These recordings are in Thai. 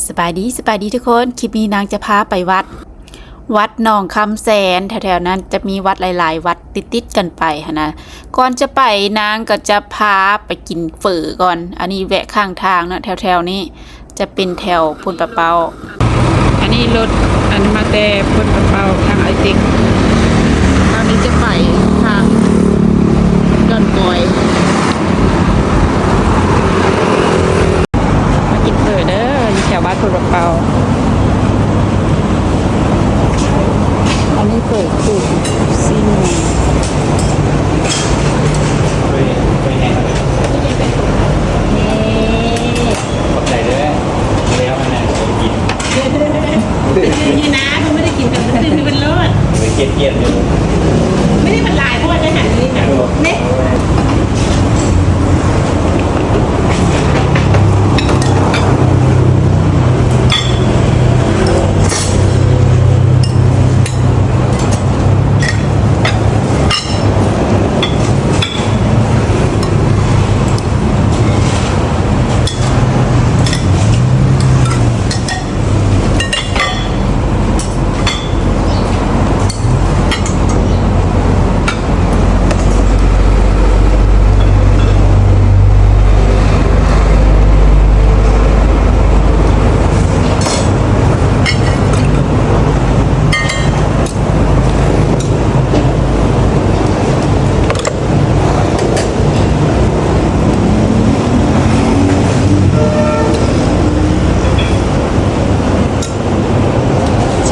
สบายดีทุกคนคลิปนี้นางจะพาไปวัดหนองคำแสนแถวๆนั้นจะมีวัดหลายๆวัดติดกันไปนะก่อนจะไปนางก็จะพาไปกินเฝอก่อนอันนี้แวะข้างทางนะแถวๆนี้จะเป็นแถวพุนปะเปาอันนี้รถอันมาแต่พุนปะเปาทางไอติกตอนนี้จะไปทางดอนกอยมากินเฝอเด้ออยู่แถวบ้านพุนปะเปาอันนี้เปิดสูตรซีนขอบใจด้วยแล้วมันน่ะเคยกินนี่นะเขาไม่ได้กินแต่มันคือมันเลิศ เคยเกลียดอยู่ ไม่ได้มันลายเพราะว่าได้หันนี้ค่ะเนี่ย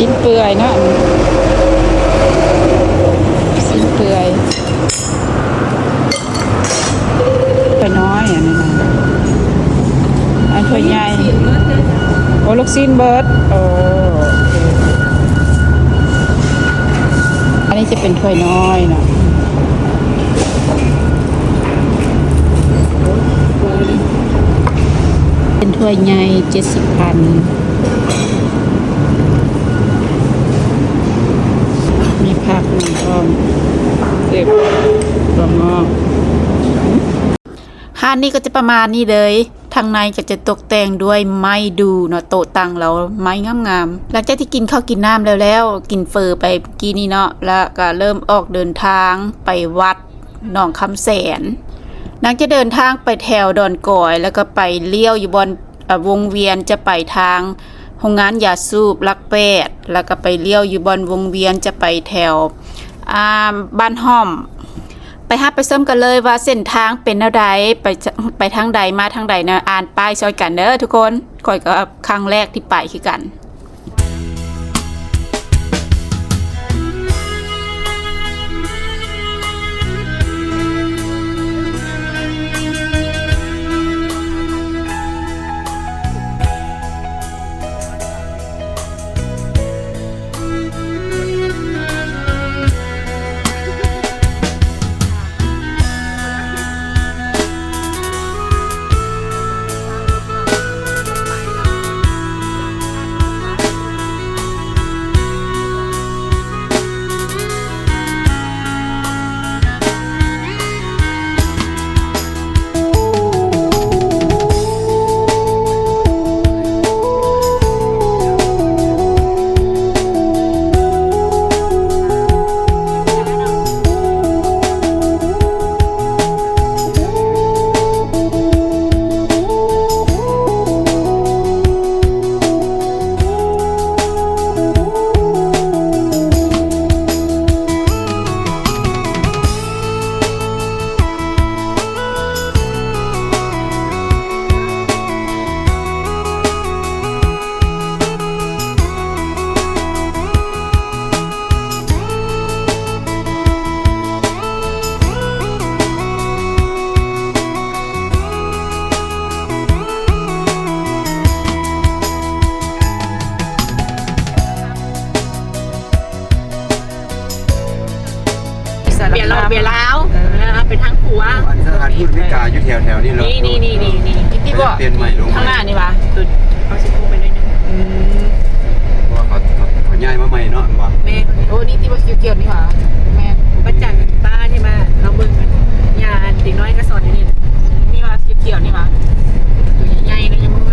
ชิ้นเปื่อยเนาะชิ้นเปื่อยตัวน้อยอันนี้นะอันตัวใหญ่โอ้ลูกชิ้นเบิร์ดโอ้อันนี้จะเป็นถ้วยน้อยเนาะเป็นถ้วยใหญ่70,000มีผักหนึ่งก้อนเก็บตัวงอกห้านนี้ก็จะประมาณนี้เลยทางในก็จะตกแต่งด้วยไม้ดูเนาะโต๊ะตั้งแล้วไม้งามๆหลังจากที่กินข้าวกินน้ำแล้วกินเฟอไปกี้นี้เนาะแล้วก็เริ่มออกเดินทางไปวัดหนองคำแสนนางจะเดินทางไปแถวดอนก่อยแล้วก็ไปเลี้ยวอยู่บนวงเวียนจะไปทางโรงงานยาสูบลักแปดแล้วก็ไปเลี้ยวอยู่บนวงเวียนจะไปแถวบ้านห้อมไปหาไปเสริมกันเลยว่าเส้นทางเป็นแนวใดไปทางใดมาทางใดนะอ่านป้ายซอยกันเด้อทุกคนก่อยก็ครั้งแรกที่ไปคือกันเบียร์เราเบียร์แล้วเป็นทางขัว สถานทูตอเมริกาอยู่แถวๆนี่เหรอ นี่ที่บอก เปลี่ยนใหม่ลง ข้างหน้านี่วะตุดเขาชิโก้ไปด้วยนึง เพราะว่าเขาย้ายมาใหม่เนาะว่า แม่ โอ้นี่ที่ว่าเกี่ยวนี่หว่าแม่ ประจันป้าใช่ไหมเราเบิ่งกันยาเด็กน้อยก็สอนอยู่นี่ นี่ว่าเกี่ยวนี่หว่า ใหญ่เลยยังมึง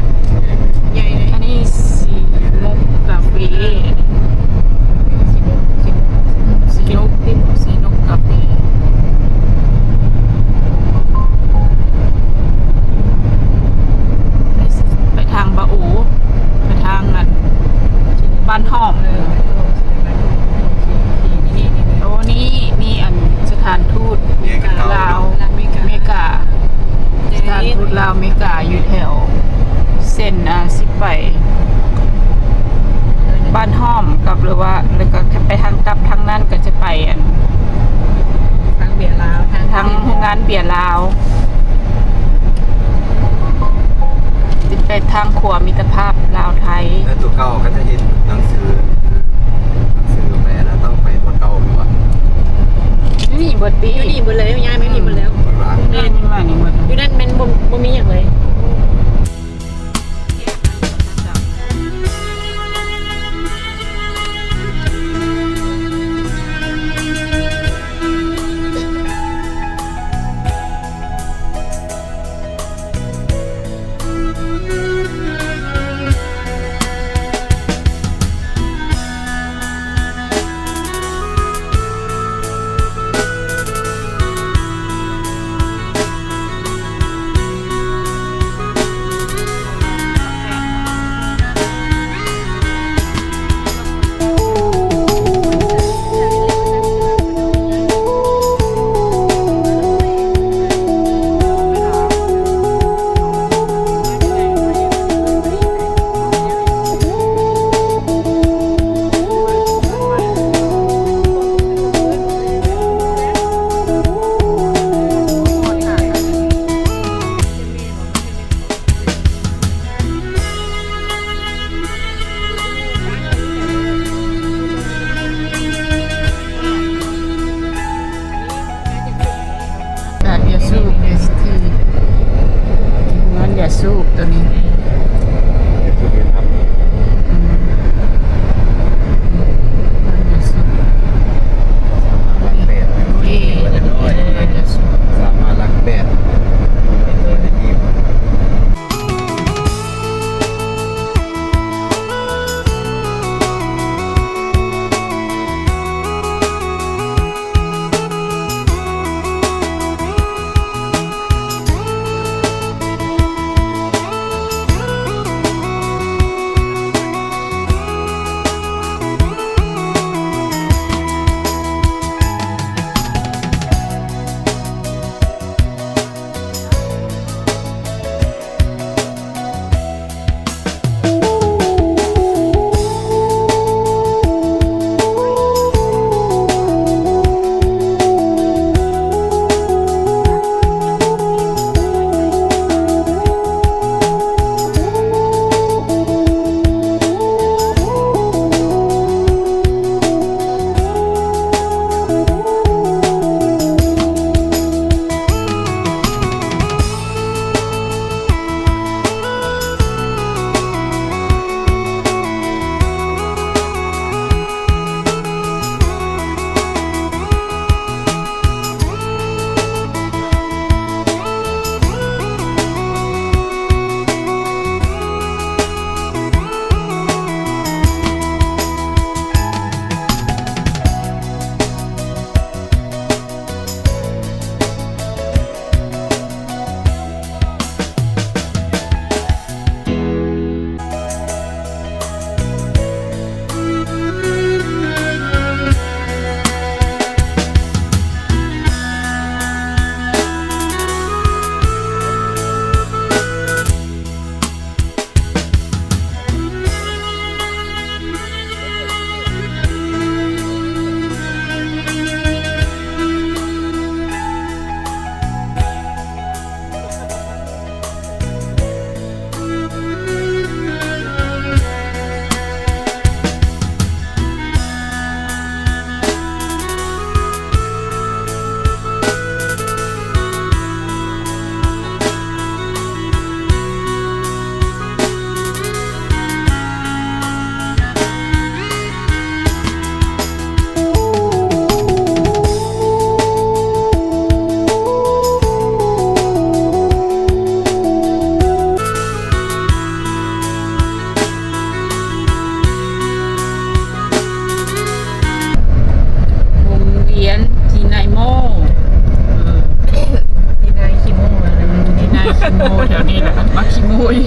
ใหญ่เลย อันนี้ ภาพลาวไทย แล้วตัวเก่าก็จะเห็นหนังสือแปลแล้วต้องไปตัวเก่าหรือว่า นี่บทดี อยู่นี่หมดเลยย้ายไม่มีหมดแล้ว ตัวร้าน เล่นมานี่หมด อยู่นั่นมันบ่มีอย่างเลย แบบอย่าสูบเอสทีงั้นอย่าสูบตัวนี้ คือเป็นครับ อย่าสูบ รักแปด เอ๊ะอย่าสูบ สามารถรักแปดได้ดี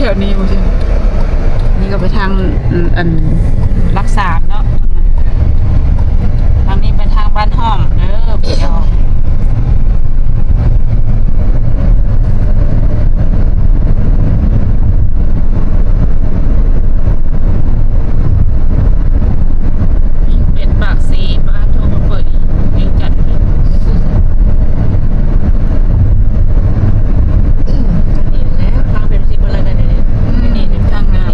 ถวนี้บ่ใช่นี่ก็ไปทางอันรักษาเนาะทางนี้ไปทางบ้านห้องเด้อพี่น้องเป็นปากซีบ้านโทรมาเปิดอีกจัดนี่แล้วทางเป็นสิบอะไรกันเนี่ยนี่ทางงาน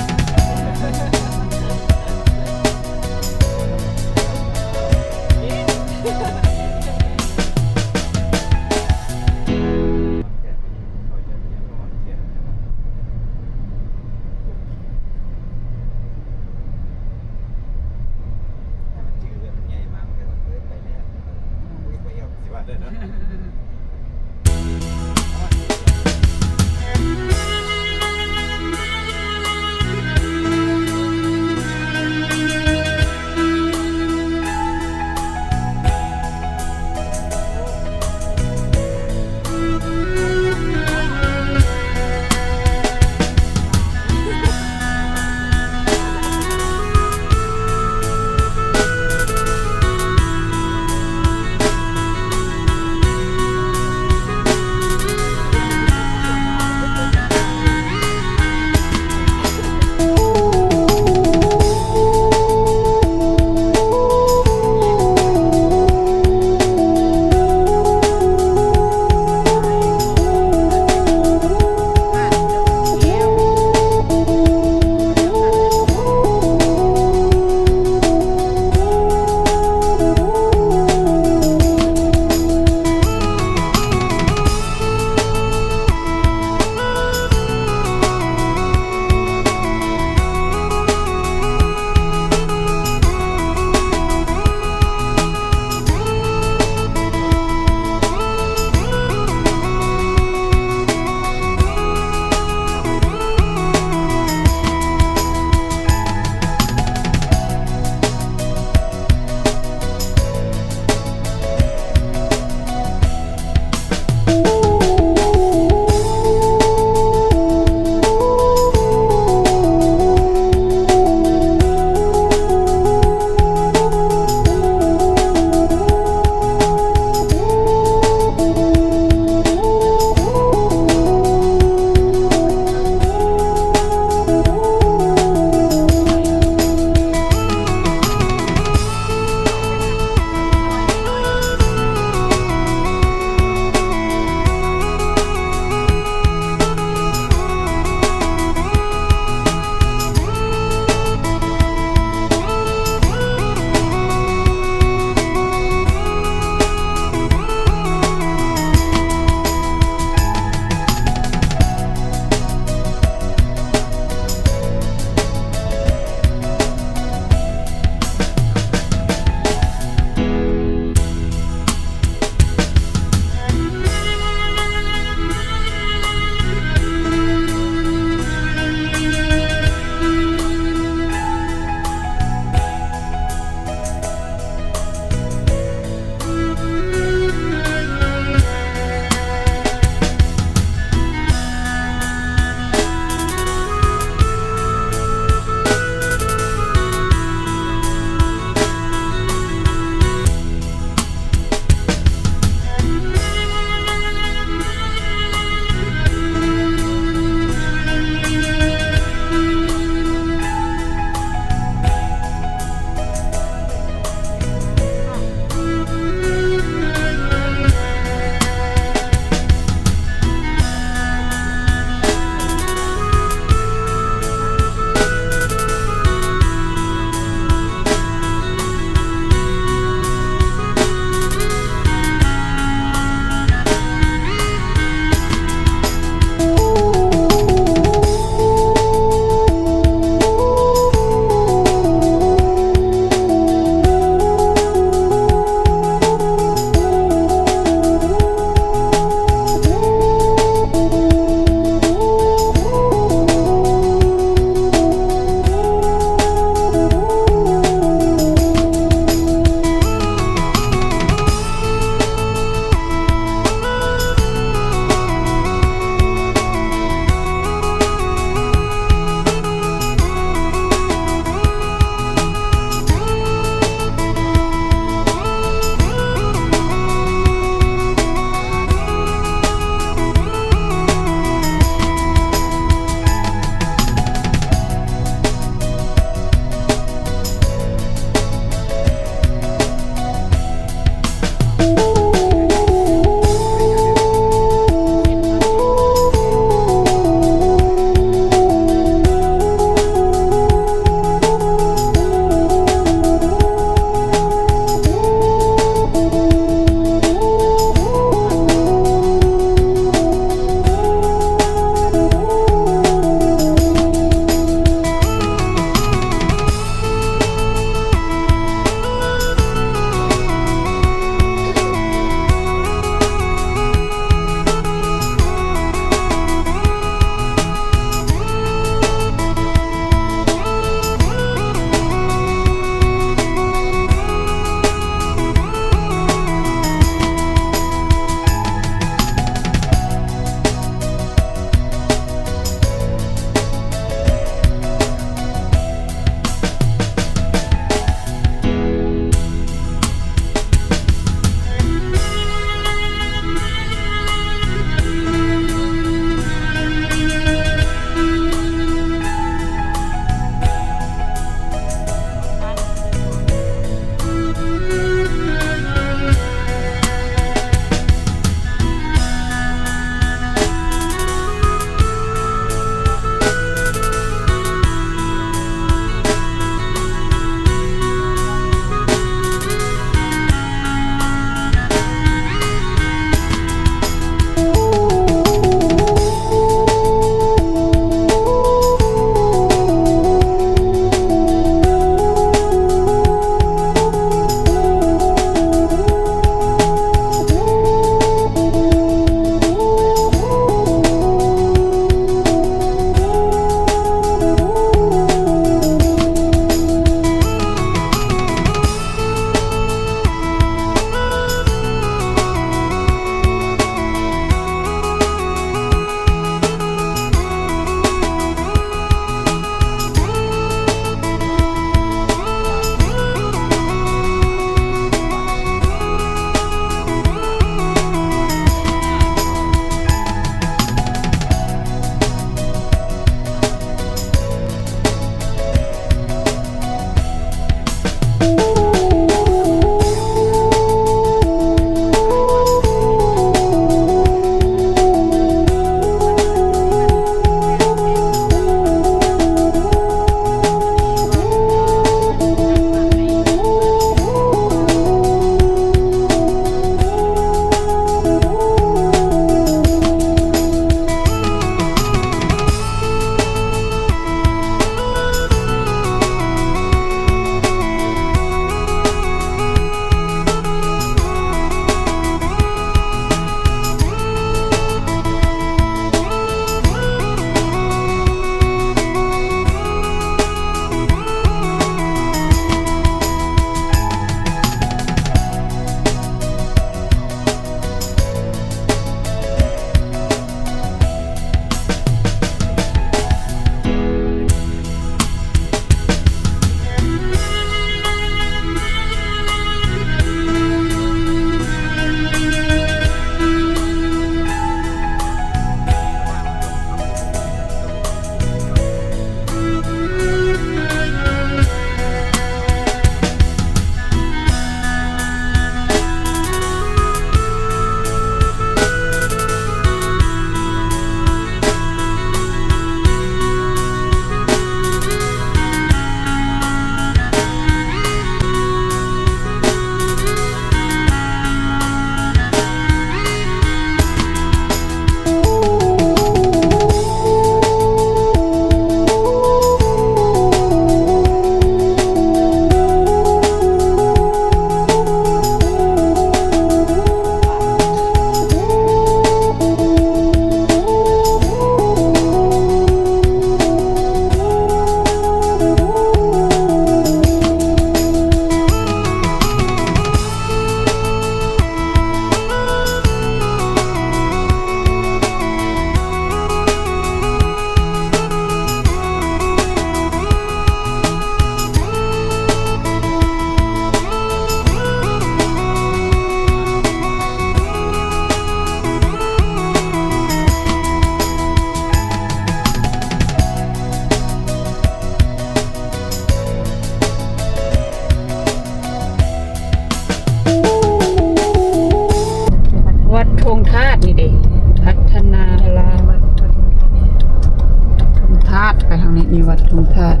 นี่วัดทงธาตุ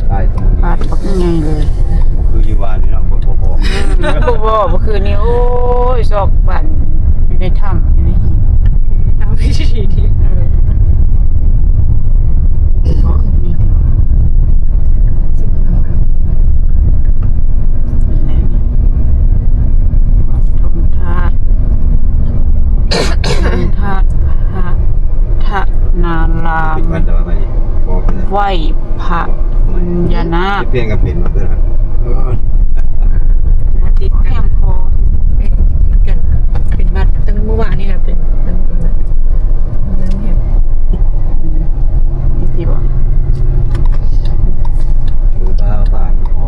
ใต้ตรงนี้ วัดปักง่ายเลย คืออยู่ว่านี่เนาะบ่ บ่คือนี่โอ้ยซอกบ้านอยู่ในถ้ำอยู่ในหิน ทำไม่ดีดี เพราะนี่เดียว สิบครั้งแล้ว นี่แหละนี่วัดทงธาตุทงธาตุพระทนาราม ปิดวันแต่ว่าไปนี่บ่เป็นไร ไหวพระยานาค เปลี่ยนกับเป็นมาเด้อครับ ติด แค กัน มคอ ติดกันเป็นบัตรตั้งเมื่อวานนี่ค่ะเป็นตั้งเป็นบัตรนั่นเห็น นี่ติบ่ อยู่บ้านบ้านอ๋อ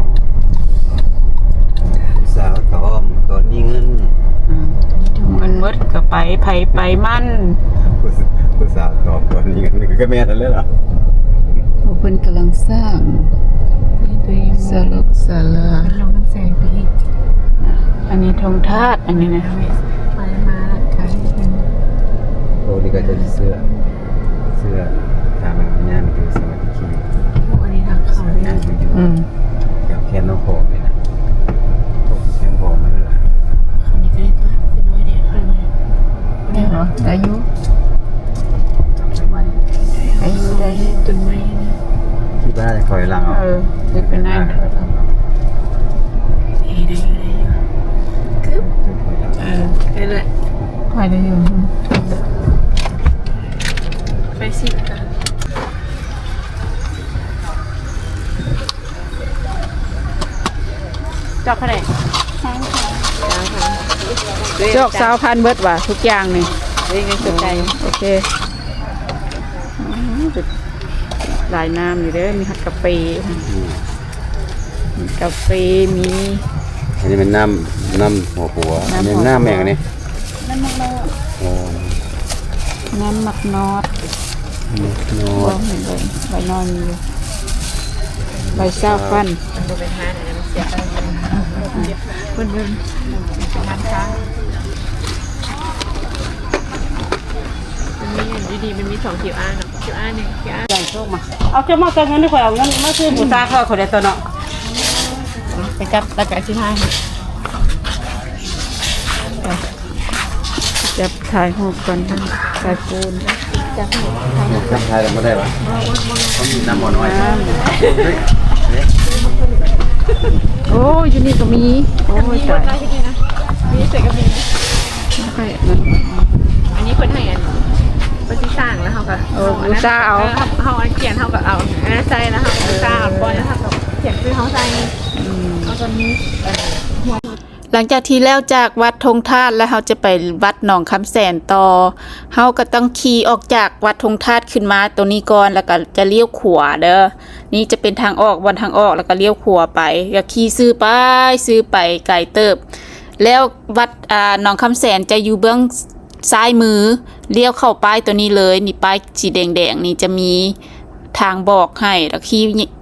สาวตอมตอนนี้เงิน ถึงมันหมดก็ไปไผไปมัน ผู้สาวตอบตอนนี้เงินก็แม่นั่นเลยเหรอ เพิ่นกำลังสร้าง นี่ตัวเอง ศาลาศาลา ลองน้ำแสงไปอีก อันนี้ธงธาตุอันนี้นะ ไปมาไกลเป็น โอ้นี่ก็จะเสื้อทางมันย่านคือสวัสดิคี พวกอันนี้ทางเขาเนี่ย อืม กับแค่น้องโขงเลยนะโขงแข้งโขงมันเลย เขานี่ก็ได้ตัวเป็นน้อยเดียวเคยมา ได้เหรอได้อยู่ จับใช่ไหม ได้อยู่ได้อยู่ ต้นไม้นะ คิดว่าจะคอยหลังเอา ได้เป็นนาย ได้อยู่กึ๊บได้เลย คอยได้อยู่ ไปสิกัน จอกเท่าไหร่จอก20,000เบิดว่ะทุกอย่างนี่ เรียกเงินสดใจ โอเคหลายน้ำอยู่เด้อมีฮัดกาแฟมีกาแฟมี อันนี้เป็นน้ำหัวหัวอันนี้น้ำแมงนี่ น้ำมักนอด โอ้ น้ำมักนอด โน บ่เห็นเลยใบนอนอยู่ใบเศร้าฟัน มันก็เป็นห้าเนี่ยมันเสียอะไรเพิ่นร้านค้ามันมีอย่างดีๆมันมี2 QR เนาะ QR 1 QR ใหญ่โชคมาเอาเจ้ามาเกินเงินดีกว่าเอาเงินมาซื้อหมูตาเข้าคนเดียวตัวเนาะ ไปจับตะไคร้ที่ห้า จะถ่ายรูปก่อนถ่ายปูน จับให้ จำทายกันไม่ได้ปะเขามีน้ำหมอน้อย โอ้ยอยู่นี่ก็มีโอ้ย มี ตาย ได้ที่นี่นะมีเสร็จก็มี ใช่นั่น อันนี้เพิ่นให้อันเพิ่นสิสร้างแล้วเฮาก็เฮาอันเขียนเฮาก็เอาอันนั้นใส่แล้วเฮาก็สร้างก่อนแล้วเฮาก็เขียนคือเฮาใส่เอาตอนนี้ หลังจากที่แล้วจากวัดธงธาตุแล้วเราจะไปวัดหนองคำแสนต่อเราก็ต้องขี่ออกจากวัดธงธาตุขึ้นมาตรงนี้ก่อนแล้วก็จะเลี้ยวขวาเด้อนี่จะเป็นทางออกวันทางออกแล้วก็เลี้ยวขวาไปก็ขี่ซื้อไปไกลเติบ แล้ววัดหนองคำแสนจะอยู่เบื้องซ้ายมือเลี้ยวเข้าป้ายตัวนี้เลยนี่ป้ายสีแดงๆนี่จะมีทางบอกให้แล้ว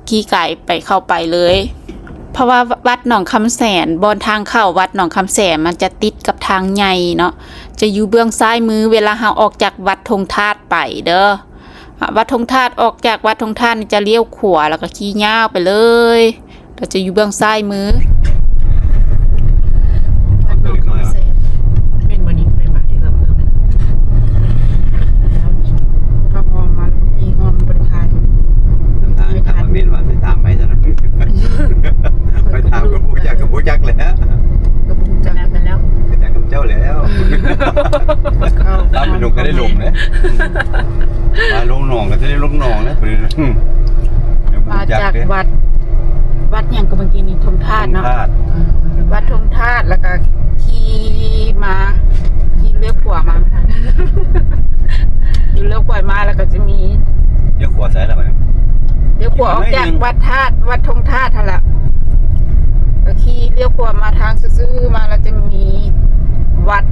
ขี่ไก่ไปเข้าไปเลยเพราะว่าวัดหนองคำแสนบนทางเข้าวัดหนองคำแสนมันจะติดกับทางใหญ่เนาะจะอยู่เบื้องซ้ายมือเวลาเราออกจากวัดธงธาตุไปเด้อวัดธงธาตุออกจากวัดธงธาตุจะเลี้ยวขวาแล้วก็ขี่ย่าวไปเลยเราจะอยู่เบื้องซ้ายมือ เป็นวันนี้เคยมาที่ลำเมือง ก็หอมมันมีหอมบริการ ทางทางมันเมียนว่าไปตามไปจ้ะนะไปตามกับผู้จักแล้ว ก็บุญจัง แล้วกันแล้ว ไปจักกับเจ้าแล้วตามไปลงก็ได้ลงนะมาลงหนองก็จะได้ลงหนองนะ มาจากวัดอย่างกับเมื่อกี้นี่ธงธาตุเนาะวัดธงธาตุแล้วก็ขี่เลี้ยวขวามาขี่เลี้ยวขวามาแล้วก็จะมี เยอะขวาซ้ายแล้วไป เลี้ยวขวาออกจากวัดธงธาตุท่าละก็ขี่เลี้ยวขวามาทางซื่อๆมาแล้วจะมีวัด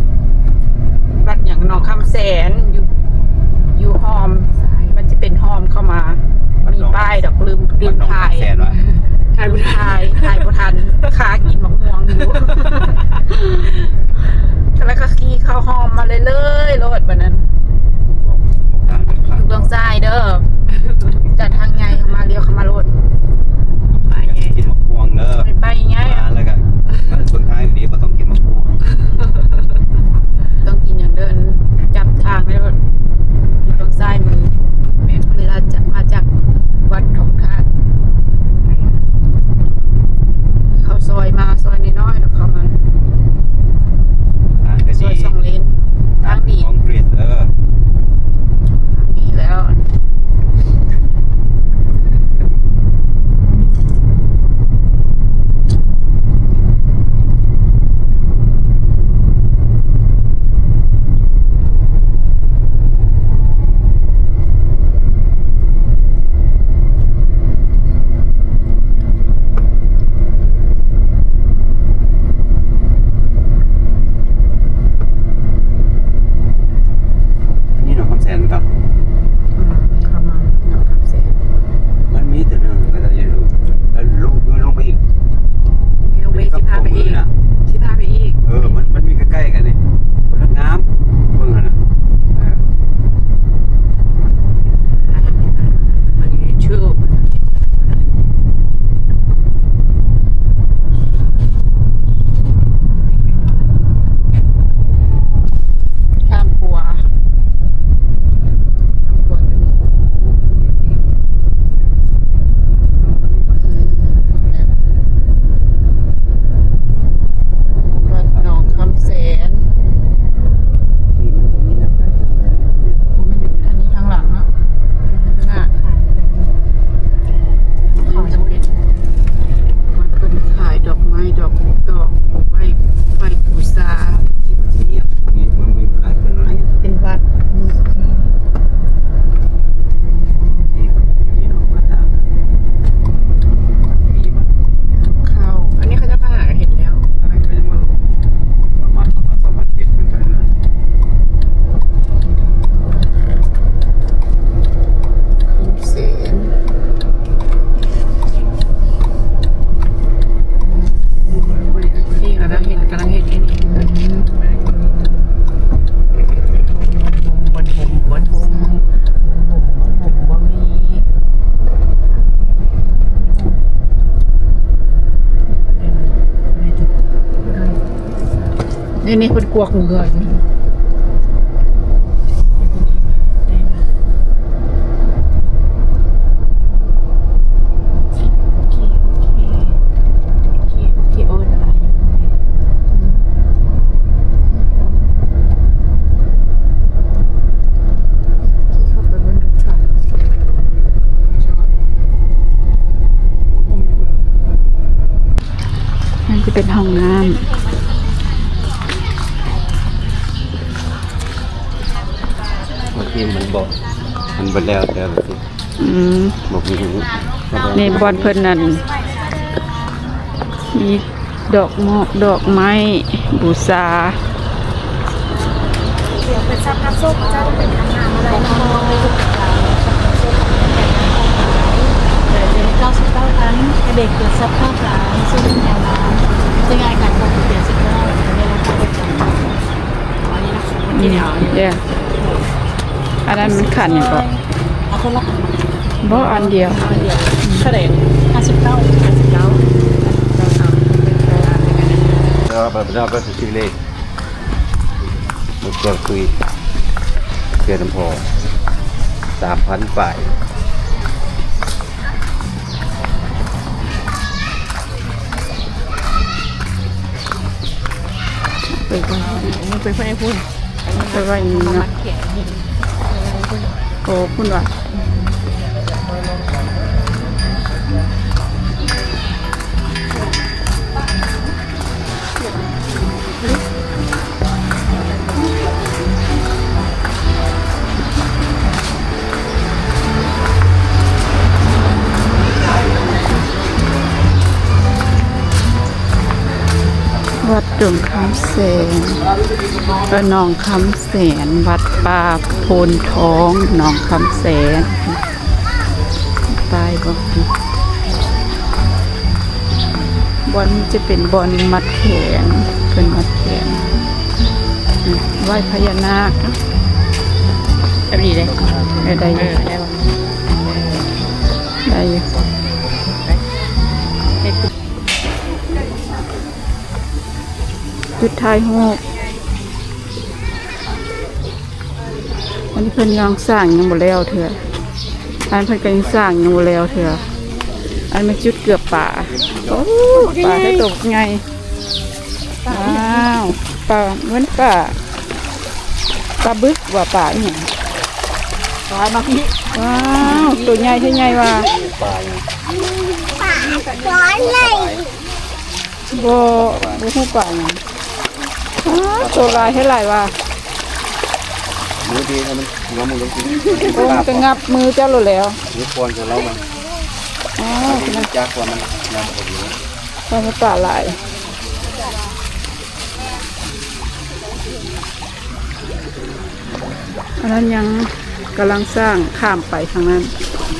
อย่างหนองคำแสนอยู่หอมมันจะเป็นหอมเข้ามามีป้ายดอกลืมถ่าย แสนวะ ถ่ายบ่ทันขากินมะม่วงอยู่ แล้วก็ขี่เข้าหอมมาเลยโลดบัดนั้นอยู่เบื้องซ้ายเด้อจากทางไง นี่เพิ่นกวกเงินมันจะเป็นห้องน้ำ บางทีมันบอกมันไปแล้วแต่แบบนี้บอกมี ในบอนเพิ่นนั่นมีดอกมอกดอกไม้บูชา เดี๋ยวเป็นซับน้ำส้มเจ้าเป็นทางน้ำอะไรเนาะ99 ครั้งเด็กเกิดซับข้าวปลาซึ่งเป็นแนวน้ำซึ่งงานการปกติ19ในราคาประจำอันนี้นะคะมันกี่เดียว เด้ออันนั้นมันขันอย่างก็ เอาคนละ บ่อันเดียว อันเดียวเท่าไหร่59แล้วเราก็ซื้อเลขมันก็คุยเดือนพอ3,000 ฝ่าย ไปไว้ มันเป็นเพื่อนพูด ไปไว้นี่ มา เนาะ เขียน โอ้คุณว่าวัดดงคำแสนหนองคำแสนวัดป่าโพนทองหนองคำแสนตายบ่บอนจะเป็นบอนมัดแขนเป็นมัดแขนไหว้พญานาคนะ แบบนี้เลย ได้อยู่ ได้ป่ะ ได้อยู่จุดท้ายหูกอันนี้เพิ่นยังสร้างยังบ่แล้วเถอะอันเพิ่นก็ยังสร้างยังบ่แล้วเถอะอันมันจุดเกือบป่าโอ้ป่าได้ตกไงว้าวป่าเหมือนป่าบึกว่าป่าอีหยัง ตายมาพี่ ว้าวตัวใหญ่ที่ใหญ่ว่า ร้อนเลย บ่ฮู้ป่าหยังอ้าวตัวลายให้หลายว่า มือดีนะมันงามือลงกิน โอ้มันก็งับมือเจ้าโลดแล้ว มือปอนของเรามัน อ๋อ มันจากกว่ามันงามกว่าอยู่ ปลาป่าหลายอันนั้นยังกำลังสร้างข้ามไปทางนั้น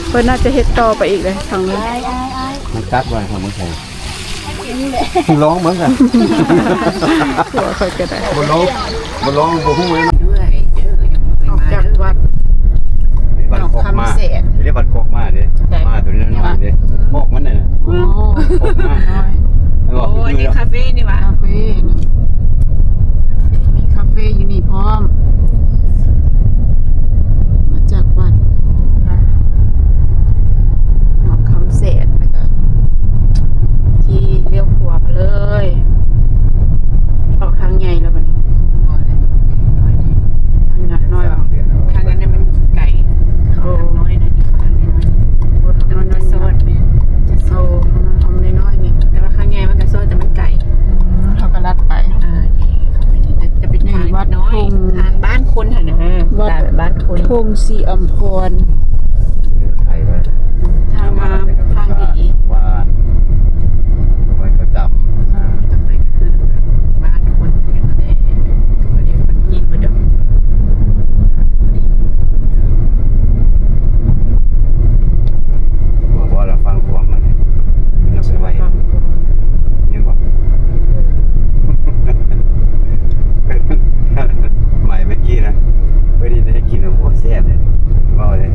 เพิ่นน่าจะเฮ็ดต่อไปอีกเลยทางนั้น มันตัดไว้ของมันแข็งร้องเหมือนกัน ตัวค่อยก็ได้ บ่ร้องบ่ฮู้เลย ด้วยเด้อ ออกจากวัด นี่บัตรกอกมาเรียกบัตรกอกมาเด้มาตัวนี้น้อยเด้กอกมันน่ะ โอ้ กอกมา น้อย แล้ว โอ้อันนี้คาเฟ่นี่วะ คาเฟ่มีคาเฟ่อยู่นี่พร้อมมาจากวัดหนองคำแสนนะคะที่เลี้ยวขวามาเลยออกทางใหญ่แล้วบัดนี้ทางใหญ่น้อยบ่ ทางนั้นมันไก่เขาน้อยนะนี่เขาทางน้อยแต่มันจะโซดเนี่ยจะโซ ทำน้อยๆนี่ แต่ว่าข้างในมันจะโซดแต่มันไก่ เขาก็ลัดไป นี่เขาไปนี่จะเป็นทางน้อยทางบ้านคนค่ะนะบ้านคน ทงสีอัมพร ไทยว่า ทางมาทางดี ว่าไว้ประจำ ต่อไปก็คือบ้านคนเรียกอะไรก็เรียกคนจีนเหมือนเดิม ว่าเราฟังความมันเนี่ยมันไปไว้ยังบอกใหม่เมื่อกี้นะไม่ได้ให้กินโอ้แซ่บเลยว่าเลย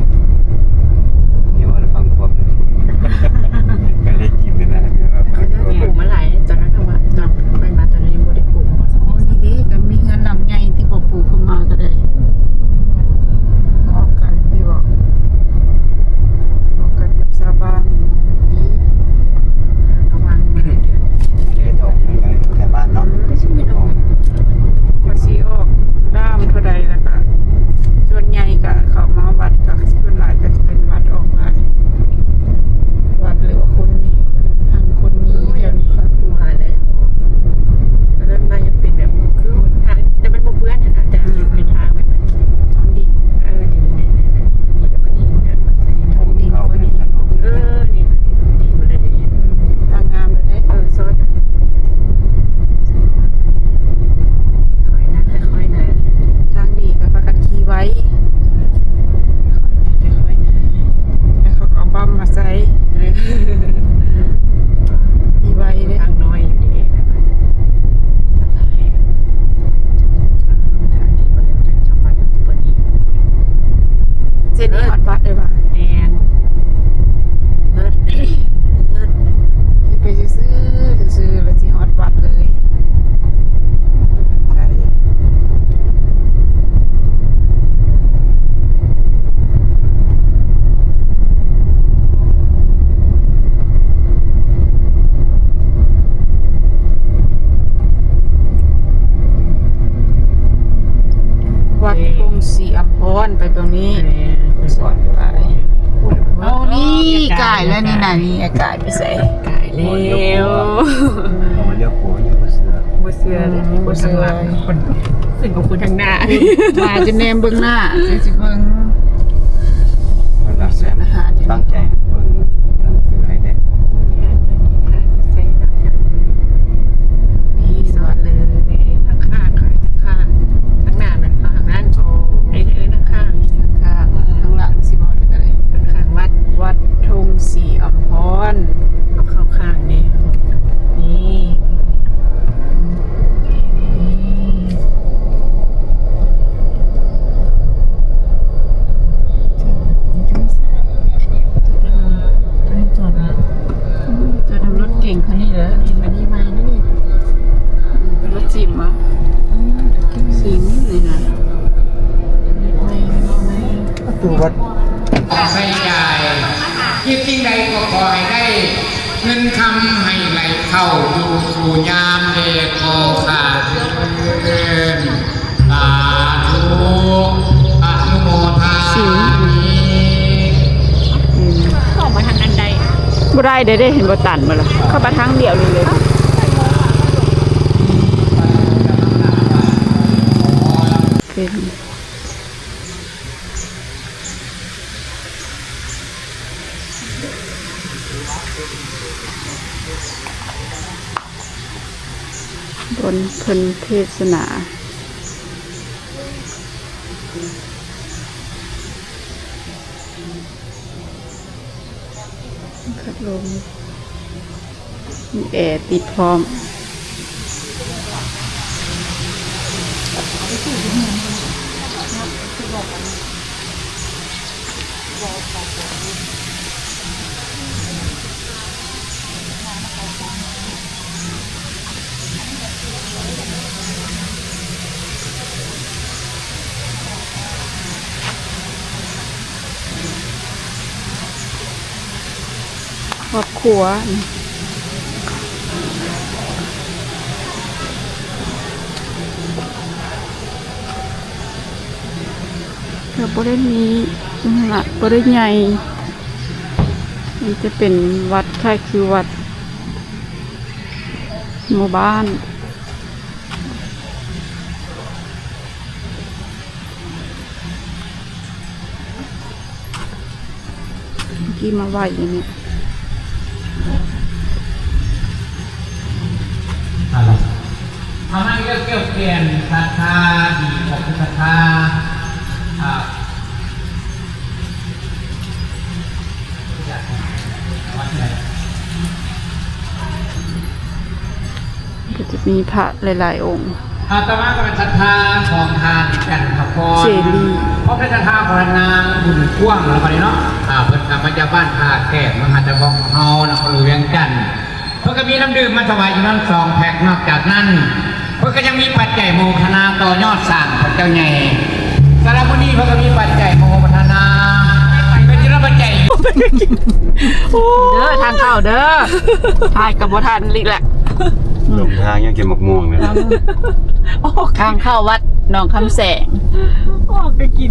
นี่ฮอดวัดเลยว่ะ แม่น เลิศเลิศไปซื้อแล้วสิฮอดวัดเลยไกลวัดคงศรีอภรณ์ไปตรงนี้สอนไป เอานี่ไก่แล้วนี่นะนี่ไก่ไปใส่ ไก่แล้ว เลี้ยวหัวยังบ่เสือ บ่เชื่อเลยคนข้างหลังคนขึ้นกับคนทางหน้า มาจะแนมเบื้องหน้าสิเบื้อง มันละแสนตั้งใจเบิ่งหนังสือให้ได้ นี่สวัสดีเลยข้างข้างข้างหน้าแบบข้างนั้นโอ้ไอ้ข้าง ข้างข้างหลังสิบอกอะไร ข้างวัด วัดธงศรีอภรณ์ เอาเข้าข้างนี่นี่จอดนะ จะทำรถเก่งคันนี้เหรอ อันนี้มานี่นี่ เป็นรถจิ๋มอ่ะสิงเลยนะ ประตูวัด ใช้จ่ายคิดสิ่งใดก็ขอให้ได้ เงินคำให้ไหลเข้าดูสู่ยามเดชโอขาดเดินสาธุอนุโมทามิ เข้ามาทางนั้นใด บ่ได้ได้เห็นบ่ตันมาละเข้ามาทางเดียวเลยเป็นบนเพิ่นเทศนาพัดลมมีแอร์ติดพร้อมครอบครัวเราบ่ได้มีละบ่ได้ใหญ่นี่จะเป็นวัดใช่คือวัดหมู่บ้านเมื่อกี้มาไหวอย่างนี้ ทำให้เกี่ยวเปลี่ยนศรัทธาดีของศรัทธา ก็จะมีพระหลายๆองค์ อาตมาก็เป็นศรัทธาของทานกันขพร เสรี เพราะเป็นศรัทธาของนางบุญพ่วงแล้วก็เนาะเพิ่นกลับมาจากบ้านท่าแขกมหาตะกองของเฮานะเขารู้เวียงจันทน์เพิ่นก็มีน้ำดื่มมาถวายอยู่นั้น2แพ็คนอกจากนั้นเพิ่นก็ยังมีปัจจัยโมทนาต่อยอดสร้างพระเจ้าใหญ่สารบุรีเพิ่นก็มีปัจจัยโมทนาเป็นจิรปัจจัย เด้อทางเข้าเด้อทายกับบ่ทันอีกแหละ ลงทางยังเก็บมะม่วงเนี่ย ทางเข้าวัดหนองคำแสง ออกไปกิน